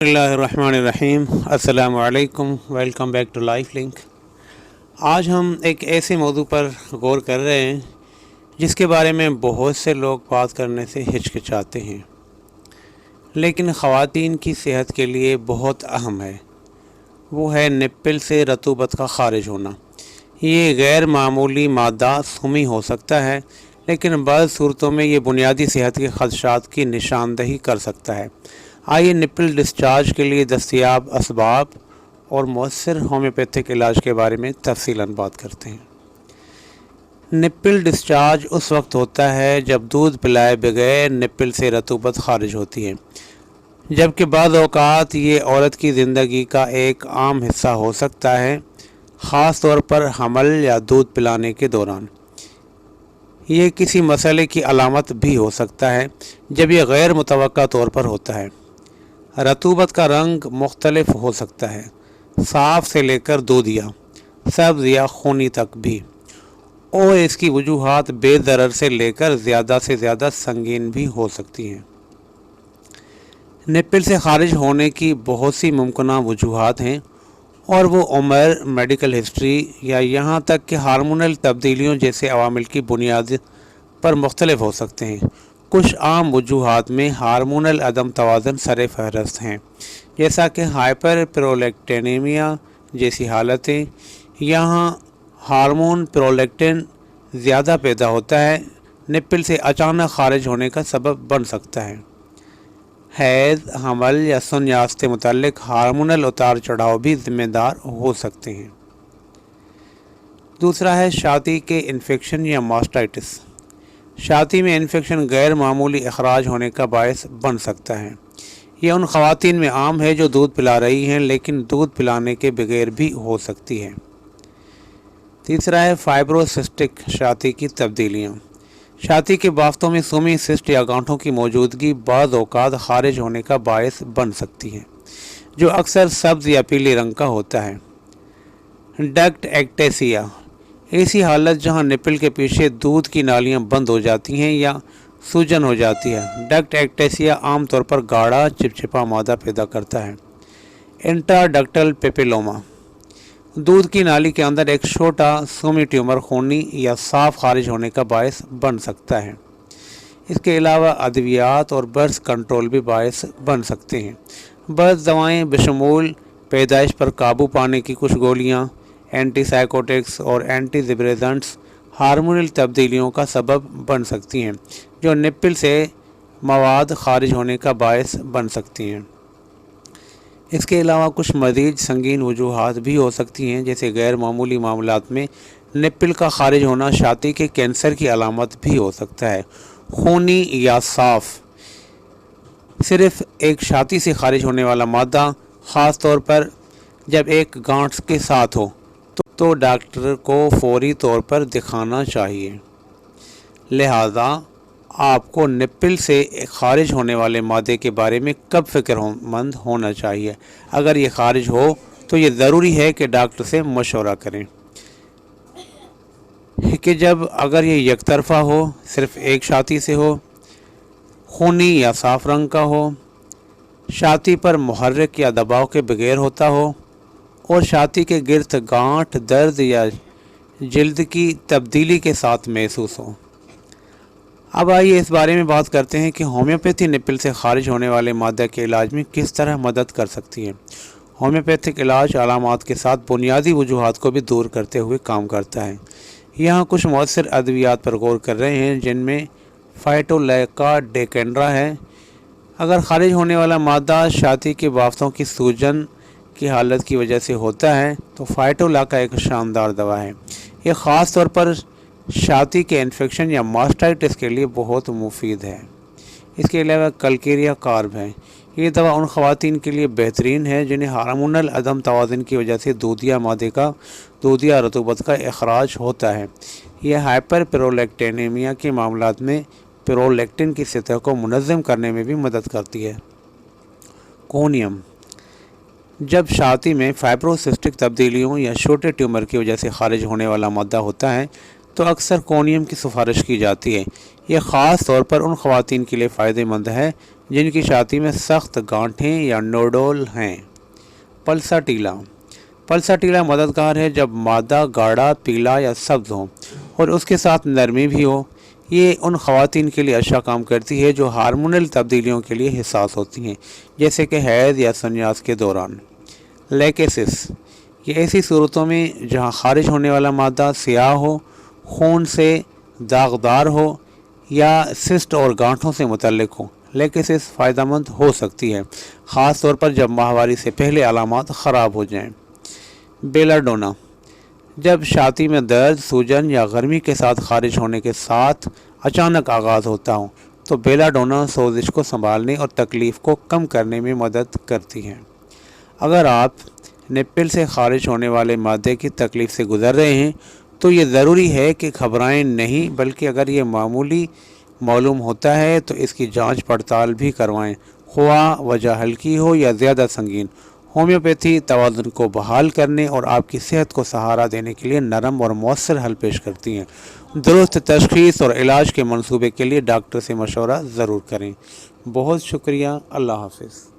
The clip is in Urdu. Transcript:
بسم اللہ الرحمن الرحیم۔ السلام علیکم، welcome back to life link. آج ہم ایک ایسے موضوع پر غور کر رہے ہیں جس کے بارے میں بہت سے لوگ بات کرنے سے ہچکچاتے ہیں، لیکن خواتین کی صحت کے لیے بہت اہم ہے۔ وہ ہے نپل سے رطوبت کا خارج ہونا۔ یہ غیر معمولی مادہ سمی ہو سکتا ہے، لیکن بعض صورتوں میں یہ بنیادی صحت کے خدشات کی نشاندہی کر سکتا ہے۔ آئیے نپل ڈسچارج کے لیے دستیاب اسباب اور مؤثر ہومیوپیتھک علاج کے بارے میں تفصیلاً بات کرتے ہیں۔ نپل ڈسچارج اس وقت ہوتا ہے جب دودھ پلائے بغیر نپل سے رطوبت خارج ہوتی ہے، جبکہ بعض اوقات یہ عورت کی زندگی کا ایک عام حصہ ہو سکتا ہے، خاص طور پر حمل یا دودھ پلانے کے دوران۔ یہ کسی مسئلے کی علامت بھی ہو سکتا ہے جب یہ غیر متوقع طور پر ہوتا ہے۔ رطوبت کا رنگ مختلف ہو سکتا ہے، صاف سے لے کر دودھیا، سبز یا خونی تک بھی، اور اس کی وجوہات بے ضرر سے لے کر زیادہ سے زیادہ سنگین بھی ہو سکتی ہیں۔ نپل سے خارج ہونے کی بہت سی ممکنہ وجوہات ہیں، اور وہ عمر، میڈیکل ہسٹری یا یہاں تک کہ ہارمونل تبدیلیوں جیسے عوامل کی بنیاد پر مختلف ہو سکتے ہیں۔ کچھ عام وجوہات میں ہارمونل عدم توازن سر فہرست ہیں، جیسا کہ ہائپر پرولیکٹینیمیا جیسی حالتیں۔ یہاں ہارمون پرولیکٹن زیادہ پیدا ہوتا ہے، نپل سے اچانک خارج ہونے کا سبب بن سکتا ہے۔ حیض، حمل یا سنیاس سے متعلق ہارمونل اتار چڑھاؤ بھی ذمہ دار ہو سکتے ہیں۔ دوسرا ہے چھاتی کے انفیکشن یا ماسٹائٹس۔ چھاتی میں انفیکشن غیر معمولی اخراج ہونے کا باعث بن سکتا ہے۔ یہ ان خواتین میں عام ہے جو دودھ پلا رہی ہیں، لیکن دودھ پلانے کے بغیر بھی ہو سکتی ہے۔ تیسرا ہے فائبروسسٹک چھاتی کی تبدیلیاں۔ چھاتی کے بافتوں میں سومی سسٹ یا گانٹھوں کی موجودگی بعض اوقات خارج ہونے کا باعث بن سکتی ہے، جو اکثر سبز یا پیلے رنگ کا ہوتا ہے۔ ڈکٹ ایکٹیسیا، ایسی حالت جہاں نپل کے پیچھے دودھ کی نالیاں بند ہو جاتی ہیں یا سوجن ہو جاتی ہے۔ ڈکٹ ایکٹیسیا عام طور پر گاڑھا چپچپا مادہ پیدا کرتا ہے۔ انٹراڈکٹل پیپیلوما، دودھ کی نالی کے اندر ایک چھوٹا سومی ٹیومر خونی یا صاف خارج ہونے کا باعث بن سکتا ہے۔ اس کے علاوہ ادویات اور برس کنٹرول بھی باعث بن سکتے ہیں۔ بعض دوائیں بشمول پیدائش پر قابو پانے کی کچھ گولیاں، اینٹی سائیکوٹکس اور اینٹی ڈپریسنٹس ہارمونل تبدیلیوں کا سبب بن سکتی ہیں، جو نپل سے مواد خارج ہونے کا باعث بن سکتی ہیں۔ اس کے علاوہ کچھ مزید سنگین وجوہات بھی ہو سکتی ہیں، جیسے غیر معمولی معاملات میں نپل کا خارج ہونا چھاتی کے کینسر کی علامت بھی ہو سکتا ہے۔ خونی یا صاف، صرف ایک چھاتی سے خارج ہونے والا مادہ، خاص طور پر جب ایک گانٹھ کے ساتھ ہو، تو ڈاکٹر کو فوری طور پر دکھانا چاہیے۔ لہذا آپ کو نپل سے خارج ہونے والے مادے کے بارے میں کب فکر مند ہونا چاہیے؟ اگر یہ خارج ہو تو یہ ضروری ہے کہ ڈاکٹر سے مشورہ کریں کہ اگر یہ یک طرفہ ہو، صرف ایک چھاتی سے ہو، خونی یا صاف رنگ کا ہو، چھاتی پر محرک یا دباؤ کے بغیر ہوتا ہو، اور چھاتی کے گرد گانٹھ درد یا جلد کی تبدیلی کے ساتھ محسوس ہو۔ اب آئیے اس بارے میں بات کرتے ہیں کہ ہومیوپیتھی نپل سے خارج ہونے والے مادہ کے علاج میں کس طرح مدد کر سکتی ہے۔ ہومیوپیتھک علاج علامات کے ساتھ بنیادی وجوہات کو بھی دور کرتے ہوئے کام کرتا ہے۔ یہاں کچھ مؤثر ادویات پر غور کر رہے ہیں، جن میں فائٹولیکا ڈیکینڈرا ہے۔ اگر خارج ہونے والا مادہ چھاتی کے بافتوں کی سوجن کی حالت کی وجہ سے ہوتا ہے تو فائٹولیکا ایک شاندار دوا ہے۔ یہ خاص طور پر چھاتی کے انفیکشن یا ماسٹائٹس کے لیے بہت مفید ہے۔ اس کے علاوہ کلکیریا کارب ہے۔ یہ دوا ان خواتین کے لیے بہترین ہے جنہیں ہارمونل عدم توازن کی وجہ سے دودھیا رطوبت کا اخراج ہوتا ہے۔ یہ ہائپر پرولیکٹینیمیا کے معاملات میں پرولیکٹن کی سطح کو منظم کرنے میں بھی مدد کرتی ہے۔ کونیم، جب چھاتی میں فائبروسسٹک تبدیلیوں یا چھوٹے ٹیومر کی وجہ سے خارج ہونے والا مادہ ہوتا ہے تو اکثر کونیم کی سفارش کی جاتی ہے۔ یہ خاص طور پر ان خواتین کے لیے فائدہ مند ہے جن کی چھاتی میں سخت گانٹھیں یا نوڈول ہیں۔ پلساٹیلا پلساٹیلا مددگار ہے جب مادہ گاڑھا، پیلا یا سبز ہو اور اس کے ساتھ نرمی بھی ہو۔ یہ ان خواتین کے لیے اچھا کام کرتی ہے جو ہارمونل تبدیلیوں کے لیے حساس ہوتی ہیں، جیسے کہ حیض یا سنیاس کے دوران۔ لیکیسس یہ ایسی صورتوں میں جہاں خارج ہونے والا مادہ سیاہ ہو، خون سے داغدار ہو یا سسٹ اور گانٹھوں سے متعلق ہو، لیکیسس فائدہ مند ہو سکتی ہے، خاص طور پر جب ماہواری سے پہلے علامات خراب ہو جائیں۔ بیلاڈونا جب چھاتی میں درد، سوجن یا گرمی کے ساتھ خارج ہونے کے ساتھ اچانک آغاز ہوتا ہو تو بیلاڈونا سوزش کو سنبھالنے اور تکلیف کو کم کرنے میں مدد کرتی ہے۔ اگر آپ نپل سے خارج ہونے والے مادے کی تکلیف سے گزر رہے ہیں تو یہ ضروری ہے کہ گھبرائیں نہیں، بلکہ اگر یہ معمولی معلوم ہوتا ہے تو اس کی جانچ پڑتال بھی کروائیں، خواہ وجہ ہلکی ہو یا زیادہ سنگین۔ ہومیوپیتھی توازن کو بحال کرنے اور آپ کی صحت کو سہارا دینے کے لیے نرم اور مؤثر حل پیش کرتی ہیں۔ درست تشخیص اور علاج کے منصوبے کے لیے ڈاکٹر سے مشورہ ضرور کریں۔ بہت شکریہ۔ اللہ حافظ۔